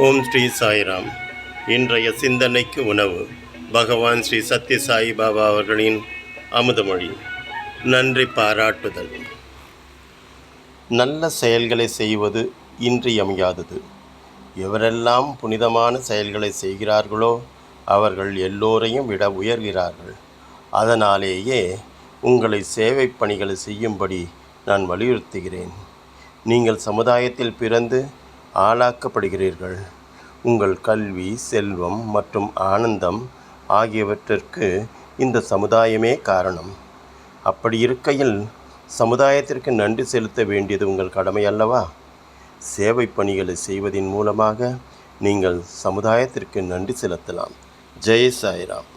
ஓம் ஸ்ரீ சாய்ராம். இன்றைய சிந்தனைக்கு உணவு பகவான் ஸ்ரீ சத்ய சாய் பாபா அவர்களின் அமுதமொழி. நன்றி பாராட்டுதல். நல்ல செயல்களை செய்வது இன்றியமையாதது. எவரெல்லாம் புனிதமான செயல்களை செய்கிறார்களோ அவர்கள் எல்லோரையும் விட உயர்கிறார்கள். அதனாலேயே உங்களை சேவை பணிகளை செய்யும்படி நான் வலியுறுத்துகிறேன். நீங்கள் சமுதாயத்தில் பிறந்து ஆளாக்கப்படுகிறீர்கள். உங்கள் கல்வி, செல்வம் மற்றும் ஆனந்தம் ஆகியவற்றிற்கு இந்த சமுதாயமே காரணம். அப்படி இருக்கையில் சமுதாயத்திற்கு நன்றி செலுத்த வேண்டியது உங்கள் கடமை அல்லவா? சேவை பணிகளை செய்வதின் மூலமாக நீங்கள் சமுதாயத்திற்கு நன்றி செலுத்தலாம். ஜெய் சாய்ராம்.